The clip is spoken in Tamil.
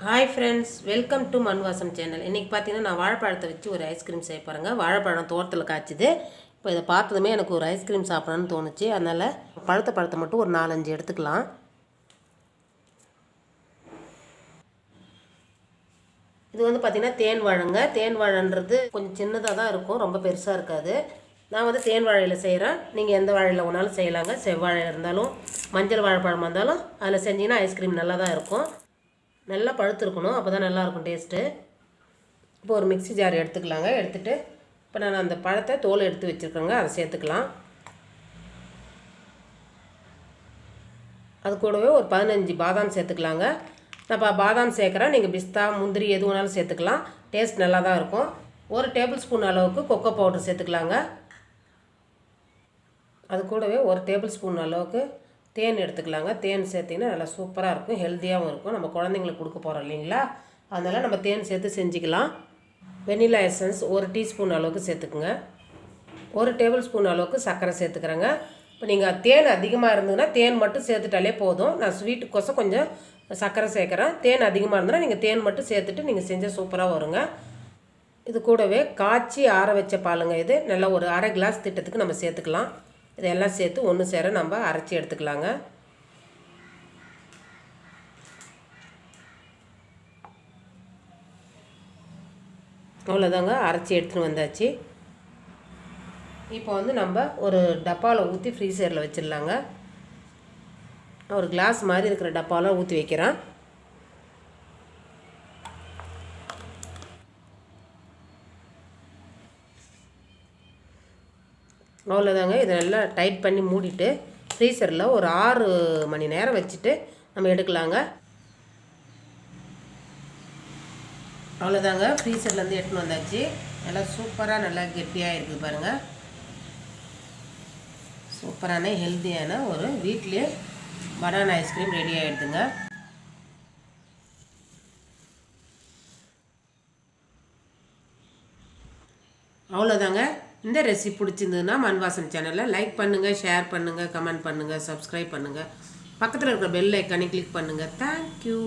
Hi friends, welcome to மண்வாசம் channel. இன்றைக்கி பார்த்தீங்கன்னா நான் வாழைப்பழத்தை வச்சு ஒரு ஐஸ்கிரீம் செய்ய பாருங்க. வாழைப்பழம் தோட்டத்தில் காய்ச்சிது. இப்போ இதை பார்த்ததுமே எனக்கு ஒரு ஐஸ்கிரீம் சாப்பிடணும்னு தோணுச்சு. அதனால் பழத்தை மட்டும் ஒரு 4-5 எடுத்துக்கலாம். இது வந்து பார்த்திங்கன்னா தேன் வாழைங்க. தேன் வாழைன்றது கொஞ்சம் சின்னதாக தான் இருக்கும், ரொம்ப பெருசாக இருக்காது. நான் வந்து தேன் வாழையில் செய்கிறேன். நீங்கள் எந்த வாழையில் வேணாலும் செய்யலாங்க. செவ்வாழை இருந்தாலும் மஞ்சள் வாழைப்பழமாக இருந்தாலும் அதில் செஞ்சிங்கன்னா ஐஸ்கிரீம் நல்லா தான் இருக்கும். நல்லா பழுத்து இருக்கணும், அப்போ தான் நல்லாயிருக்கும் டேஸ்ட்டு. இப்போ ஒரு மிக்ஸி ஜார் எடுத்துக்கலாங்க. எடுத்துகிட்டு இப்போ நான் அந்த பழத்தை தோல் எடுத்து வச்சுருக்கேங்க, அதை சேர்த்துக்கலாம். அது கூடவே ஒரு 15 பாதாம் சேர்த்துக்கலாங்க. நான் இப்போ பாதாம் சேர்க்குறேன், நீங்கள் பிஸ்தா முந்திரி எது வேணாலும் சேர்த்துக்கலாம். டேஸ்ட் நல்லா தான் இருக்கும். 1 டேபிள் ஸ்பூன் அளவுக்கு கொக்கோ பவுடர் சேர்த்துக்கலாங்க. அது கூடவே 1 டேபிள் ஸ்பூன் அளவுக்கு தேன் எடுத்துக்கலாங்க. தேன் சேர்த்திங்கன்னா நல்லா சூப்பராக இருக்கும், ஹெல்த்தியாகவும் இருக்கும். நம்ம குழந்தைங்களுக்கு கொடுக்க போகிறோம் இல்லைங்களா, அதனால் நம்ம தேன் சேர்த்து செஞ்சுக்கலாம். வெனிலா எசன்ஸ் 1 டீஸ்பூன் அளவுக்கு சேர்த்துக்குங்க. 1 டேபிள் ஸ்பூன் அளவுக்கு சர்க்கரை சேர்த்துக்கிறேங்க. இப்போ நீங்கள் தேன் அதிகமாக இருந்ததுன்னா தேன் மட்டும் சேர்த்துட்டாலே போதும். நான் ஸ்வீட்டுக்கோசம் கொஞ்சம் சர்க்கரை சேர்க்குறேன். தேன் அதிகமாக இருந்ததுன்னா நீங்கள் தேன் மட்டும் சேர்த்துட்டு நீங்கள் செஞ்சால் சூப்பராக வருங்க. இது கூடவே காய்ச்சி ஆற வச்ச பாலுங்க. இது நல்லா ஒரு அரை கிளாஸ் திட்டத்துக்கு நம்ம சேர்த்துக்கலாம். இதெல்லாம் சேர்த்து ஒன்று சேர நம்ம அரைச்சி எடுத்துக்கலாங்க. அவ்வளோதாங்க, அரைச்சி எடுத்துன்னு வந்தாச்சு. இப்போ வந்து நம்ம ஒரு டப்பாவில் ஊற்றி ஃப்ரீசரில் வச்சிடலாங்க. ஒரு கிளாஸ் மாதிரி இருக்கிற டப்பாவில் ஊற்றி வைக்கிறேன். அவ்வளோதாங்க, இதை நல்லா டைட் பண்ணி மூடிட்டு ஃப்ரீசரில் ஒரு 6 மணி நேரம் வச்சுட்டு நம்ம எடுக்கலாங்க. அவ்வளோதாங்க, ஃப்ரீசர்லேருந்து எடுத்துன்னு வந்தாச்சு. நல்லா சூப்பராக நல்லா கெட்டியாக இருக்குது பாருங்கள். சூப்பரான ஹெல்த்தியான ஒரு வீட்டிலே பனானா ஐஸ்கிரீம் ரெடி ஆகிடுதுங்க. அவ்வளோதாங்க. இந்த ரெசிபி பிடிச்சிருந்ததுன்னா மண்வாசம் சேனலை லைக் பண்ணுங்கள், ஷேர் பண்ணுங்கள், கமெண்ட் பண்ணுங்கள், சப்ஸ்கிரைப் பண்ணுங்கள். பக்கத்தில் இருக்கிற பெல் ஐக்கானை கிளிக் பண்ணுங்கள். தேங்க்யூ.